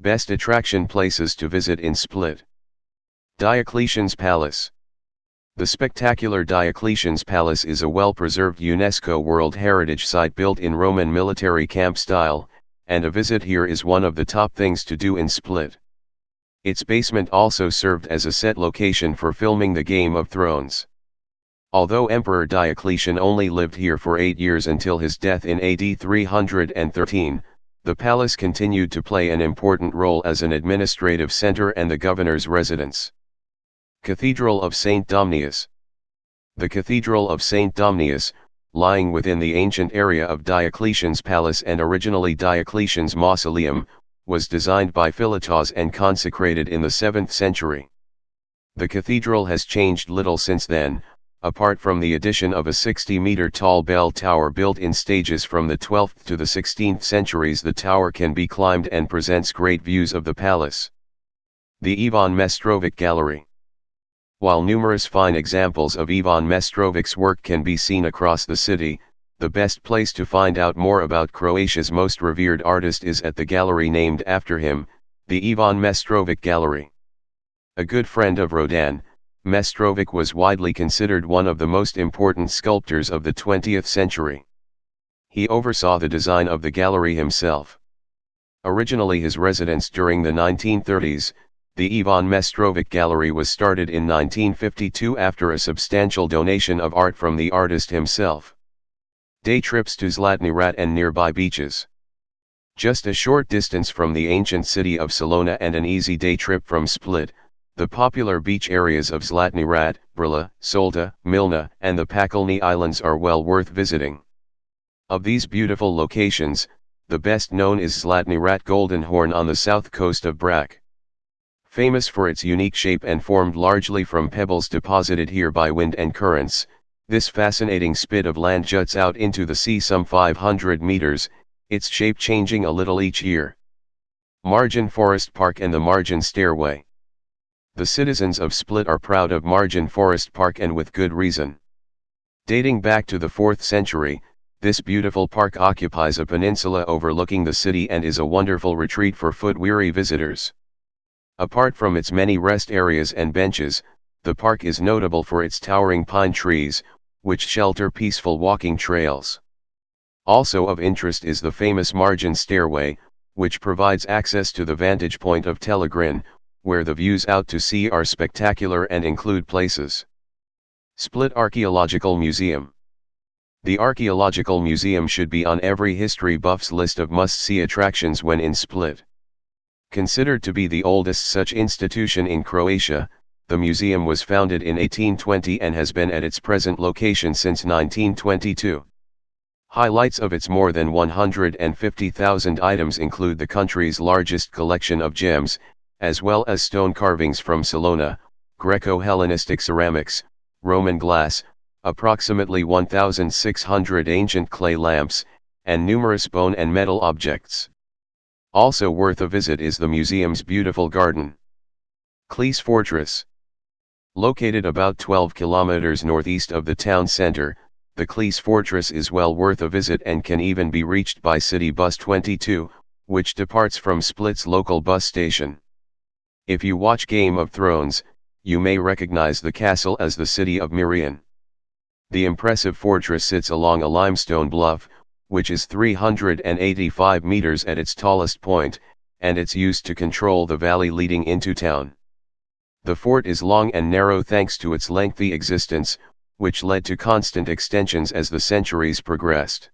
Best attraction places to visit in Split. Diocletian's Palace. The spectacular Diocletian's Palace is a well-preserved UNESCO World Heritage Site built in Roman military camp style, and a visit here is one of the top things to do in Split. Its basement also served as a set location for filming the Game of Thrones. Although Emperor Diocletian only lived here for 8 years until his death in AD 313, the palace continued to play an important role as an administrative center and the governor's residence. Cathedral of St. Domnius. The Cathedral of St. Domnius, lying within the ancient area of Diocletian's Palace and originally Diocletian's Mausoleum, was designed by Philotas and consecrated in the 7th century. The cathedral has changed little since then, apart from the addition of a 60-meter-tall bell tower built in stages from the 12th to the 16th centuries. The tower can be climbed and presents great views of the palace. The Ivan Mestrovic Gallery. While numerous fine examples of Ivan Mestrovic's work can be seen across the city, the best place to find out more about Croatia's most revered artist is at the gallery named after him, the Ivan Mestrovic Gallery. A good friend of Rodin, Mestrovic was widely considered one of the most important sculptors of the 20th century. He oversaw the design of the gallery himself. Originally his residence during the 1930s, the Ivan Mestrovic Gallery was started in 1952 after a substantial donation of art from the artist himself. Day trips to Zlatni Rat and nearby beaches. Just a short distance from the ancient city of Salona and an easy day trip from Split, the popular beach areas of Zlatni Rat, Brila, Solta, Milna, and the Pakalni Islands are well worth visiting. Of these beautiful locations, the best known is Zlatni Rat Golden Horn on the south coast of Brač. Famous for its unique shape and formed largely from pebbles deposited here by wind and currents, this fascinating spit of land juts out into the sea some 500 meters, its shape changing a little each year. Margin Forest Park and the Margin Stairway. The citizens of Split are proud of Margin Forest Park, and with good reason. Dating back to the 4th century, this beautiful park occupies a peninsula overlooking the city and is a wonderful retreat for foot-weary visitors. Apart from its many rest areas and benches, the park is notable for its towering pine trees, which shelter peaceful walking trails. Also of interest is the famous Margin Stairway, which provides access to the vantage point of Telegrin, where the views out to sea are spectacular and include places. Split Archaeological Museum. The Archaeological Museum should be on every history buff's list of must-see attractions when in Split. Considered to be the oldest such institution in Croatia, the museum was founded in 1820 and has been at its present location since 1922. Highlights of its more than 150,000 items include the country's largest collection of gems, as well as stone carvings from Salona, Greco-Hellenistic ceramics, Roman glass, approximately 1,600 ancient clay lamps, and numerous bone and metal objects. Also worth a visit is the museum's beautiful garden. Klis Fortress. Located about 12 kilometers northeast of the town center, the Klis Fortress is well worth a visit and can even be reached by City Bus 22, which departs from Split's local bus station. If you watch Game of Thrones, you may recognize the castle as the city of Mirian. The impressive fortress sits along a limestone bluff, which is 385 meters at its tallest point, and it's used to control the valley leading into town. The fort is long and narrow thanks to its lengthy existence, which led to constant extensions as the centuries progressed.